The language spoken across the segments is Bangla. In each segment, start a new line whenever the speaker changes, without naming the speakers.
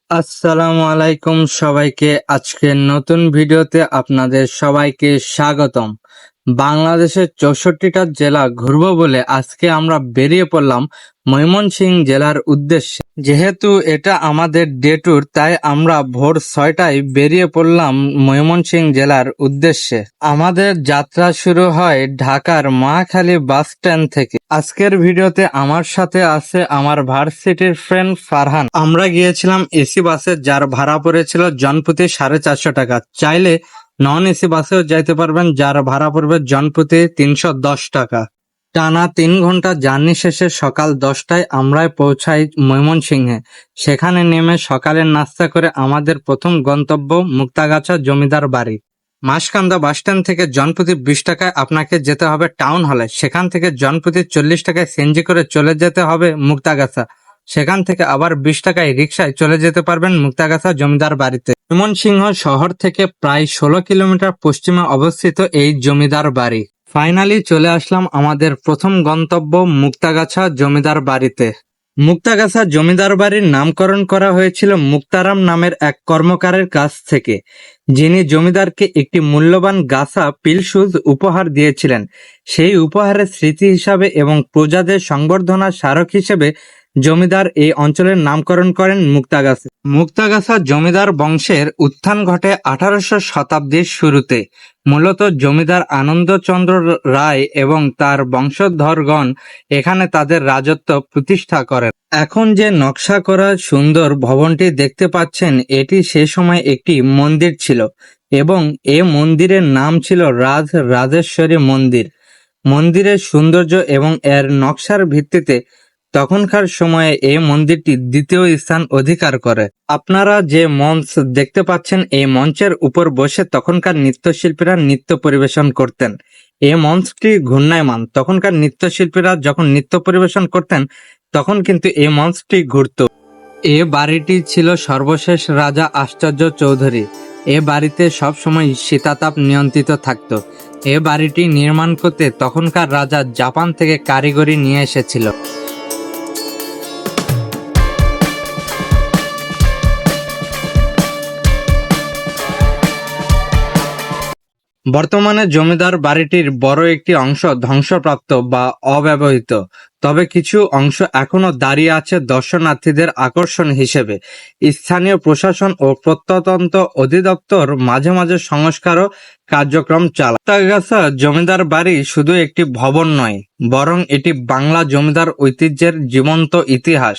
আসসালামু আলাইকুম সবাইকে। আজকের নতুন ভিডিওতে আপনাদের সবাইকে স্বাগতম। বাংলাদেশের 64টা জেলা ঘুরবো বলে আজকে আমরা বেরিয়ে পড়লাম ময়মনসিংহ জেলার উদ্দেশ্যে। যেহেতু এটা আমাদের ডে ট্যুর, তাই আমরা ভোর 6টায় বেরিয়ে পড়লাম ময়মনসিংহ জেলার উদ্দেশ্যে। আমাদের যাত্রা শুরু হয় ঢাকার মহাখালী বাস স্ট্যান্ড থেকে। আজকের ভিডিওতে আমার সাথে আছে আমার ভার্সিটির ফ্রেন্ড ফারহান। আমরা গিয়েছিলাম এসি বাসে, যার ভাড়া পড়েছিল জনপ্রতি 450 টাকা। চাইলে নন এসি বাসেও যাইতে পারবেন, যার ভাড়া পড়বে জনপ্রতি 310 টাকা। টানা 3 ঘন্টা জার্নি শেষে সকাল 10টায় আমরা পৌঁছাই ময়মনসিংহে। সেখানে নেমে সকালের নাস্তা করে আমাদের প্রথম গন্তব্য মুক্তাগাছা জমিদার বাড়ি। মাসকান্দা বাসস্ট্যান্ড থেকে জনপ্রতি 20 টাকায় আপনাকে যেতে হবে টাউন হলে। সেখান থেকে জনপ্রতি 40 টাকায় সিএনজি করে চলে যেতে হবে মুক্তাগাছা। সেখান থেকে আবার 20 টাকায় রিকশায় চলে যেতে পারবেন মুক্তাগাছা জমিদার বাড়িতে। ময়মনসিংহ শহর থেকে প্রায় 16 কিলোমিটার পশ্চিমে অবস্থিত এই জমিদার বাড়ি। ফাইনালি চলে আসলাম আমাদের প্রথম গন্তব্য মুক্তাগাছা জমিদার বাড়িতে। মুক্তাগাছা জমিদার বাড়ির নামকরণ করা হয়েছিল মুক্তারাম নামের এক কর্মকারের কাছ থেকে, যিনি জমিদারকে একটি মূল্যবান গাছা পিলসুজ উপহার দিয়েছিলেন। সেই উপহারের স্মৃতি হিসাবে এবং প্রজাদের সংবর্ধনার স্মারক হিসেবে জমিদার এই অঞ্চলের নামকরণ করেন মুক্তাগাছা। মুক্তাগাছা জমিদার বংশের উত্থান ঘটে 18শো শতাব্দীর শুরুতে। মূলত জমিদার আনন্দচন্দ্র রায় এবং তার বংশধরগণ এখানে তাদের রাজত্ব প্রতিষ্ঠা করেন। এখন যে নকশা করা সুন্দর ভবনটি দেখতে পাচ্ছেন, এটি সে সময় একটি মন্দির ছিল এবং এ মন্দিরের নাম ছিল রাজরাজেশ্বরী মন্দির। মন্দিরের সৌন্দর্য এবং এর নকশার ভিত্তিতে তখনকার সময়ে এই মন্দিরটি দ্বিতীয় স্থান অধিকার করে। আপনারা যে মঞ্চ দেখতে পাচ্ছেন, এই মঞ্চের উপর বসে তখনকার নৃত্যশিল্পীরা নৃত্য পরিবেশন করতেন। এই মঞ্চটি ঘূর্ণায়মান। তখনকার নৃত্যশিল্পীরা যখন নৃত্য পরিবেশন করতেন, তখন কিন্তু এই মঞ্চটি ঘুরত। এ বাড়িটি ছিল সর্বশেষ রাজা আশ্চর্য চৌধুরী। এ বাড়িতে সবসময় শীতাতাপ নিয়ন্ত্রিত থাকত। এ বাড়িটি নির্মাণ করতে তখনকার রাজা জাপান থেকে কারিগরি নিয়ে এসেছিল। বর্তমানে জমিদার বাড়িটির বড় একটি অংশ ধ্বংসপ্রাপ্ত বা অব্যবহৃত, তবে কিছু অংশ এখনো দাঁড়িয়ে আছে দর্শনার্থীদের আকর্ষণ হিসেবে। স্থানীয় প্রশাসন ও প্রত্নতত্ত্ব অধিদপ্তর মাঝে মাঝে সংস্কার ও কার্যক্রম চালায়। মুক্তাগাছা জমিদার বাড়ি শুধু একটি ভবন নয়, বরং এটি বাংলা জমিদার ঐতিহ্যের জীবন্ত ইতিহাস।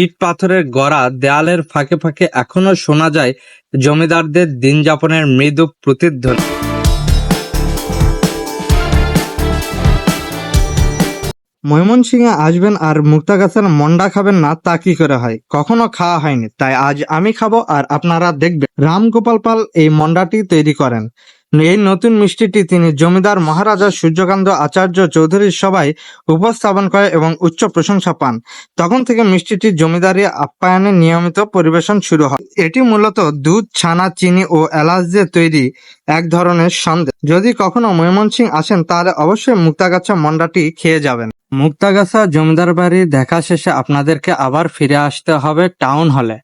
ইট পাথরের গড়া দেয়ালের ফাঁকে ফাঁকে এখনো শোনা যায় জমিদারদের দিন যাপনের মৃদু প্রতিধ্বনি। ময়মনসিংহে আসবেন আর মুক্তাগাছার মন্ডা খাবেন না, তা কি করে হয়? কখনো খাওয়া হয়নি, তাই আজ আমি খাবো আর আপনারা দেখবেন। রামগোপাল পাল এই মন্ডাটি তৈরি করেন। এই নতুন মিষ্টিটি তিনি জমিদার মহারাজা সূর্যকান্ত আচার্য চৌধুরীর সভায় উপস্থাপন করে এবং উচ্চ প্রশংসা পান। তখন থেকে মিষ্টিটি জমিদারি আপ্যায়নে নিয়মিত পরিবেশন শুরু হয়। এটি মূলত দুধ, ছানা, চিনি ও এলাচ দিয়ে তৈরি এক ধরনের সন্দেশ। যদি কখনো ময়মনসিংহ আসেন, তাহলে অবশ্যই মুক্তাগাছা মন্ডাটি খেয়ে যাবেন। মুক্তাগাছা জমিদার বাড়ি দেখা শেষে আপনাদেরকে আবার ফিরে আসতে হবে টাউন হলে।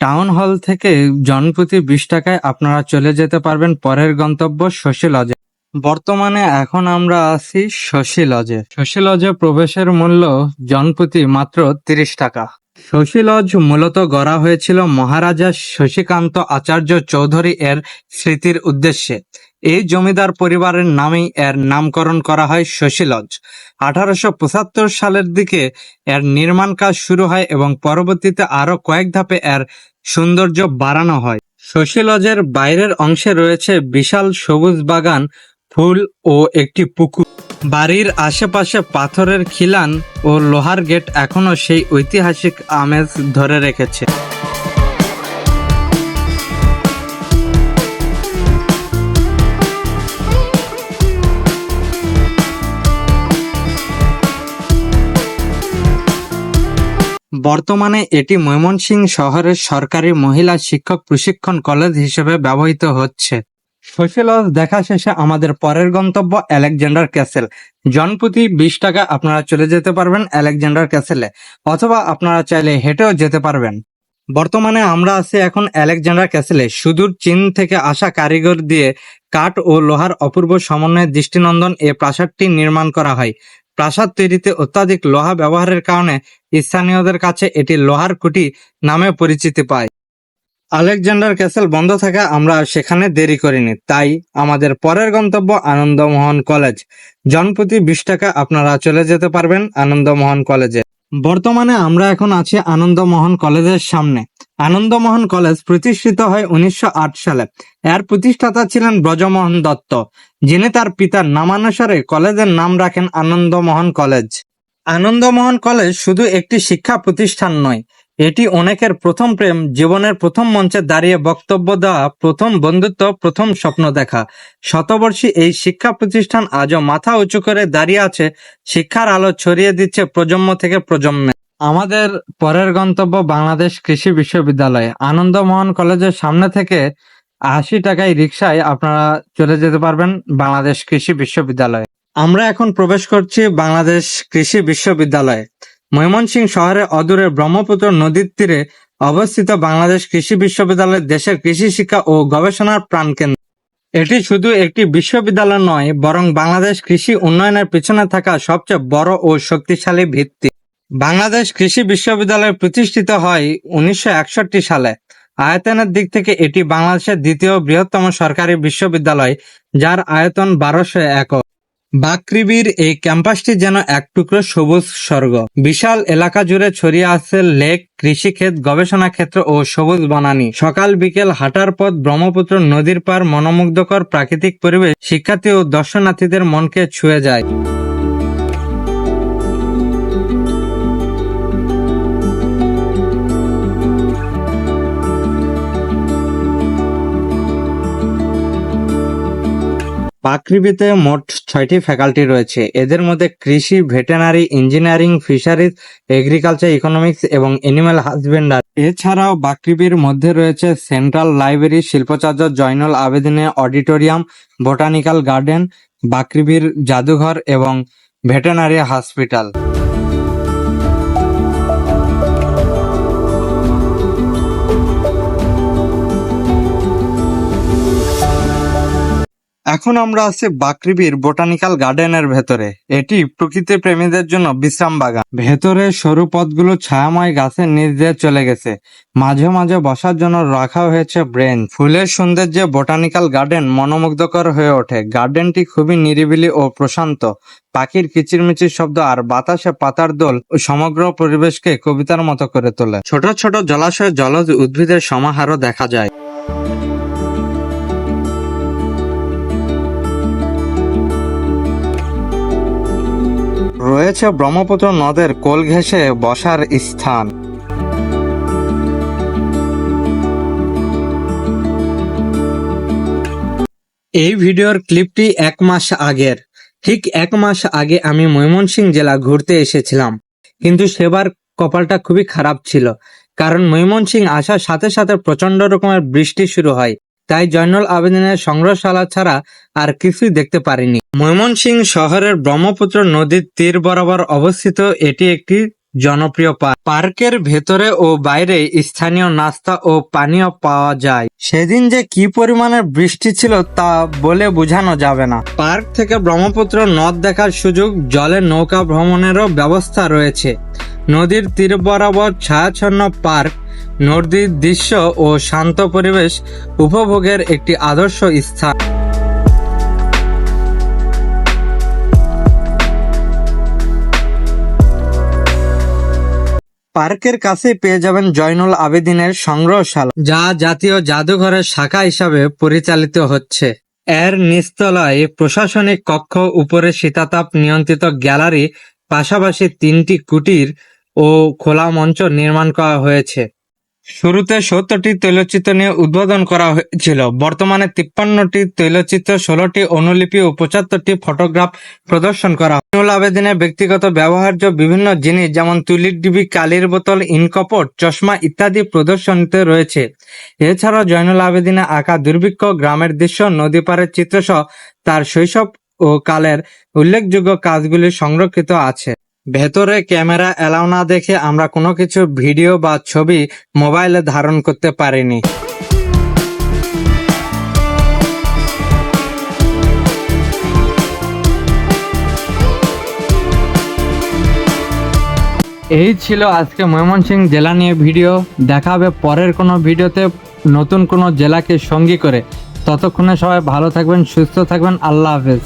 টাউন হল থেকে জনপ্রতি 20 টাকায় আপনারা চলে যেতে পারবেন পরের গন্তব্য শশী লজে। বর্তমানে এখন আমরা আছি শশী লজে। শশী লজে প্রবেশের মূল্য জনপ্রতি মাত্র 30 টাকা। শশী লজ মূলত গড়া হয়েছিল মহারাজা শশীকান্ত আচার্য চৌধুরী এর স্মৃতির উদ্দেশ্যে। এই জমিদার পরিবারের নামেই এর নামকরণ করা হয় শশী লজ। 1875 সালের দিকে এর নির্মাণ কাজ শুরু হয় এবং পরবর্তীতে আরো কয়েক ধাপে এর সৌন্দর্য বাড়ানো হয়। শশী লজের বাইরের অংশে রয়েছে বিশাল সবুজ বাগান, ফুল ও একটি পুকুর। বাড়ির আশেপাশে পাথরের খিলান ও লোহার গেট এখনো সেই ঐতিহাসিক আমেজ ধরে রেখেছে। বর্তমানে এটি ময়মনসিংহ শহরের সরকারি মহিলা শিক্ষক প্রশিক্ষণ কলেজ হিসেবে ব্যবহৃত হচ্ছে। শশী লজ দেখা শেষে আমাদের পরের গন্তব্য আলেকজান্ডার ক্যাসেল। জনপ্রতি 20 টাকা আপনারা চলে যেতে পারবেন আলেকজান্ডার ক্যাসেলে, অথবা আপনারা চাইলে হেঁটেও যেতে পারবেন। বর্তমানে আমরা আছি এখন আলেকজান্ডার ক্যাসেলে। সুদূর চীন থেকে আসা কারিগর দিয়ে কাঠ ও লোহার অপূর্ব সমন্বয়ে দৃষ্টিনন্দন এ প্রাসাদটি নির্মাণ করা হয়। প্রাসাদ তৈরিতে অত্যাধিক লোহা ব্যবহারের কারণে স্থানীয়দের কাছে এটি লোহার কুঠি নামে পরিচিতি পায়। আলেকজান্ডার ক্যাসেল বন্ধ থাকা আমরা সেখানে দেরি করিনি, তাই আমাদের পরের গন্তব্য আনন্দমোহন কলেজ। জনপ্রতি 20 টাকা আপনারা চলে যেতে পারবেন আনন্দমোহন কলেজে। বর্তমানে আমরা এখন আছি আনন্দমোহন কলেজের সামনে। আনন্দমোহন কলেজ প্রতিষ্ঠিত হয় 1908 সালে। এর প্রতিষ্ঠাতা ছিলেন ব্রজমোহন দত্ত, যিনি তার পিতার নামানুসারে কলেজের নাম রাখেন আনন্দমোহন কলেজ। আনন্দমোহন কলেজ শুধু একটি শিক্ষা প্রতিষ্ঠান নয়, এটি অনেকের প্রথম প্রেম, জীবনের প্রথম মঞ্চে দাঁড়িয়ে বক্তব্য দেওয়া, প্রথম বন্ধুত্ব, প্রথম স্বপ্ন দেখা। শতবর্ষী এই শিক্ষা প্রতিষ্ঠান আজও মাথা উঁচু করে দাঁড়িয়ে আছে, শিক্ষার আলো ছড়িয়ে দিচ্ছে প্রজন্ম থেকে প্রজন্মে। আমাদের পরের গন্তব্য বাংলাদেশ কৃষি বিশ্ববিদ্যালয়। আনন্দমোহন কলেজের সামনে থেকে 80 টাকায় রিক্সায় আপনারা চলে যেতে পারবেন বাংলাদেশ কৃষি বিশ্ববিদ্যালয়ে। আমরা এখন প্রবেশ করছি বাংলাদেশ কৃষি বিশ্ববিদ্যালয়ে। ময়মনসিংহ শহরের অদূরে ব্রহ্মপুত্র নদীর তীরে অবস্থিত বাংলাদেশ কৃষি বিশ্ববিদ্যালয় দেশের কৃষি শিক্ষা ও গবেষণার প্রাণকেন্দ্র। এটি শুধু একটি বিশ্ববিদ্যালয় নয়, বরং বাংলাদেশ কৃষি উন্নয়নের পিছনে থাকা সবচেয়ে বড় ও শক্তিশালী ভিত্তি। বাংলাদেশ কৃষি বিশ্ববিদ্যালয় প্রতিষ্ঠিত হয় 1961 সালে। আয়তনের দিক থেকে এটি বাংলাদেশের দ্বিতীয় বৃহত্তম সরকারি বিশ্ববিদ্যালয়, যার আয়তন 1200 একর। বাকৃবির এই ক্যাম্পাসটি যেন এক টুকরো সবুজ স্বর্গ। বিশাল এলাকা জুড়ে ছড়িয়ে আছে লেক, কৃষিক্ষেত, গবেষণা ক্ষেত্র ও সবুজ বনানী। সকাল বিকেল হাঁটার পথ, ব্রহ্মপুত্র নদীর পার, মনোমুগ্ধকর প্রাকৃতিক পরিবেশ শিক্ষার্থী ও দর্শনার্থীদের মনকে ছুঁয়ে যায়। বাকৃবিতে মোট 6টি ফ্যাকাল্টি রয়েছে। এদের মধ্যে কৃষি, veterinary, engineering, fisheries, agriculture, economics এবং অ্যানিম্যাল হাজবেন্ডারি। এছাড়াও বাকৃবির মধ্যে রয়েছে সেন্ট্রাল লাইব্রেরি, শিল্পাচার্য জয়নুল আবেদিনের অডিটোরিয়াম, বোটানিক্যাল গার্ডেন, বাকৃবির জাদুঘর এবং ভেটেরিনারি হসপিটাল। এখন আমরা আছি বাকৃবির বোটানিক্যাল গার্ডেনের ভেতরে। এটি প্রকৃতি প্রেমীদের জন্য বিশ্রাম বাগান। ভেতরে সরু পথগুলো ছায়াময় গাছের নিচ দিয়ে চলে গেছে। মাঝে মাঝে বসার জন্য রাখা হয়েছে ব্রেঞ্চ। ফুলের সৌন্দর্যে বোটানিক্যাল গার্ডেন মনোমুগ্ধকর হয়ে ওঠে। গার্ডেনটি খুবই নিরিবিলি ও প্রশান্ত। পাখির কিচিরমিচির শব্দ আর বাতাসে পাতার দোল সমগ্র পরিবেশকে কবিতার মতো করে তোলে। ছোট ছোট জলাশয়ে জলজ উদ্ভিদের সমাহারও দেখা যায়। রয়েছে ব্রহ্মপুত্র নদের কোল ঘেঁষে বসার স্থান। এই ভিডিওর ক্লিপটি 1 মাস আগের। ঠিক 1 মাস আগে আমি ময়মনসিংহ জেলা ঘুরতে এসেছিলাম, কিন্তু সেবার কপালটা খুবই খারাপ ছিল, কারণ ময়মনসিংহ আসার সাথে সাথে প্রচন্ড রকমের বৃষ্টি শুরু হয়, তাই জয়নুল আবেদিনের সংগ্রহশালা ছাড়া আর কিছুই দেখতে পারিনি। ময়মনসিংহ শহরের ব্রহ্মপুত্র নদীর তীর বরাবর অবস্থিত এটি একটি জনপ্রিয় পার্ক। পার্কের ভেতরে ও বাইরে স্থানীয় নাস্তা ও পানীয় পাওয়া যায়। সেদিন যে কি পরিমাণের বৃষ্টি ছিল তা বলে বোঝানো যাবে না। পার্ক থেকে ব্রহ্মপুত্র নদ দেখার সুযোগ, জলে নৌকা ভ্রমণেরও ব্যবস্থা রয়েছে। নদীর তীর বরাবর ছায়াচ্ছন্ন পার্ক নদীর দৃশ্য ও শান্ত পরিবেশ উপভোগের একটি আদর্শ স্থান। পার্কের কাছে পেয়ে যাবেন জয়নুল আবেদিনের সংগ্রহশালা, যা জাতীয় জাদুঘরের শাখা হিসাবে পরিচালিত হচ্ছে। এর নিচতলায় প্রশাসনিক কক্ষ, উপরে শীতাতাপ নিয়ন্ত্রিত গ্যালারি, পাশাপাশি 3টি কুটির ও খোলা মঞ্চ নির্মাণ করা হয়েছে। শুরুতে 70টি তৈলচিত্র নিয়ে উদ্বোধন করা হয়েছিল। বর্তমানে 53টি তৈলচিত্র, 16টি অনুলিপি ও 75টি ফটোগ্রাফ প্রদর্শন করা হয়। জয়নুল আবেদিনের ব্যক্তিগত ব্যবহার্য বিভিন্ন জিনিস যেমন তুলির ডিবি, কালির বোতল, ইনকপট, চশমা ইত্যাদি প্রদর্শনীতে রয়েছে। এছাড়াও জয়নুল আবেদিনের আঁকা দুর্ভিক্ষ, গ্রামের দৃশ্য, নদী পাড়ের চিত্রসহ তার শৈশব ও কালের উল্লেখযোগ্য কাজগুলি সংরক্ষিত আছে। ভেতরে ক্যামেরা এলাও না দেখে আমরা কোনো কিছু ভিডিও বা ছবি মোবাইলে ধারণ করতে পারিনি। এই ছিল আজকে ময়মনসিংহ জেলা নিয়ে ভিডিও। দেখা হবে পরের কোনো ভিডিওতে নতুন কোনো জেলাকে সঙ্গী করে। ততক্ষণে সবাই ভালো থাকবেন, সুস্থ থাকবেন। আল্লাহ হাফেজ।